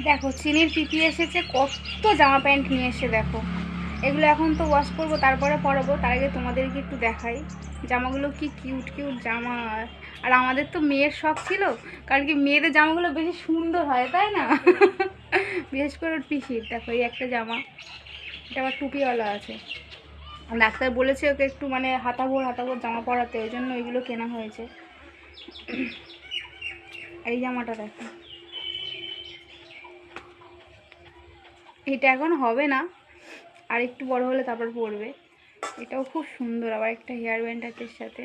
দেখো চিনির পিপি এসেছে, কত জামা প্যান্ট নিয়ে এসে দেখো। এগুলো এখন তো ওয়াশ করবো, তারপরে পরাবো। তার আগে তোমাদেরকে একটু দেখাই জামাগুলো কি কিউট কিউট জামা। আর আমাদের তো মেয়ের শখ ছিল, কারণ কি মেয়েদের জামাগুলো বেশি সুন্দর হয়, তাই না? বিশেষ করে ওর পিসির দেখো এই একটা জামা, এটা আবার টুপিওয়ালা আছে। ডাক্তার বলেছে ওকে একটু মানে হাতাভোর হাতাভোর জামা পরাতে, ওই জন্য ওইগুলো কেনা হয়েছে। এই জামাটা দেখো, এটা এখন হবে না, আর একটু বড় হলে তারপর পরবে। এটাও খুব সুন্দর, আবার একটা হেয়ার ব্যান্ড আছে এর সাথে।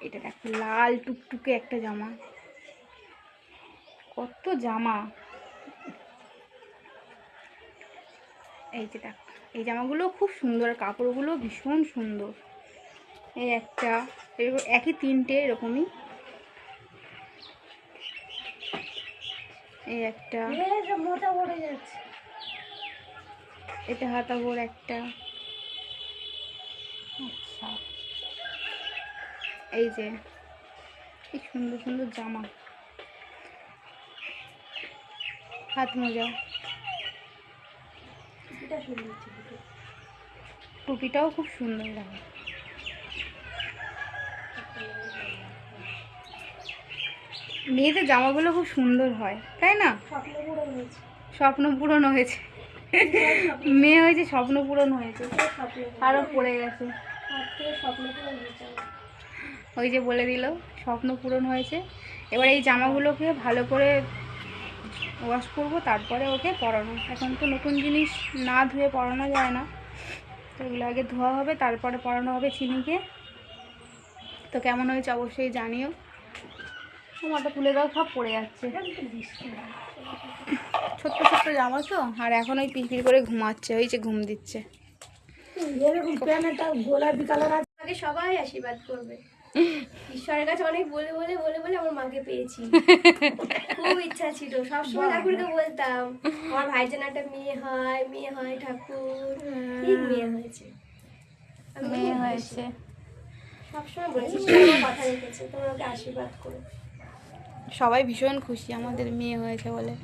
এটা দেখো লাল টুকটুকে একটা জামা, কত জামা। এই যে দেখো এই জামাগুলো খুব সুন্দর, কাপড়গুলো ভীষণ সুন্দর। এই একটা, একই তিনটে এরকমই। এই একটা, মোটা পড়ে যাচ্ছে। এটা হাতাভোর একটা। আচ্ছা, এই যে কি সুন্দর সুন্দর জামা, হাত মোজা। টুপিটাও খুব সুন্দর লাগে। মেয়েদের জামাগুলো খুব সুন্দর হয়, তাই না? স্বপ্ন পূরণ হয়েছে। মেয়ে হয়েছে, স্বপ্ন পূরণ হয়েছে, আরও পড়ে গেছে। ওই যে বলে দিল স্বপ্ন পূরণ হয়েছে। এবার এই জামাগুলোকে ভালো করে ওয়াশ করবো, তারপরে ওকে পরানো। এখন তো নতুন জিনিস না ধুয়ে পরানো যায় না, তো এগুলো আগে ধোয়া হবে, তারপরে পরানো হবে চিনিকে। তো কেমন হয়েছে অবশ্যই জানিও। জামাটা তুলে দাও, সব পড়ে যাচ্ছে। ছোট্ট ছোট্ট জামা তো, আর এখন ওই পিড়পিড় করে ঘুমাচ্ছে, ওই যে ঘুম দিচ্ছে। গোলাপি কালার আছে, আগে সবাই আশীর্বাদ করবে। ঈশ্বরের কাছে অনেক বলে বলে বলে বলে আমার মাকে পেয়েছি। খুব ইচ্ছা ছিল, সবসময় ঠাকুরকে বলতাম আমার ভাইজান একটা মেয়ে হয়, মেয়ে হয় ঠাকুর। ঠিক মেয়ে হয়েছে, মেয়ে হয়েছে। সবসময় বলেছি সে আমার কথা রেখেছে, তোমরা ওকে আশীর্বাদ করো। সবাই ভীষণ খুশি আমাদের মেয়ে হয়েছে বলে।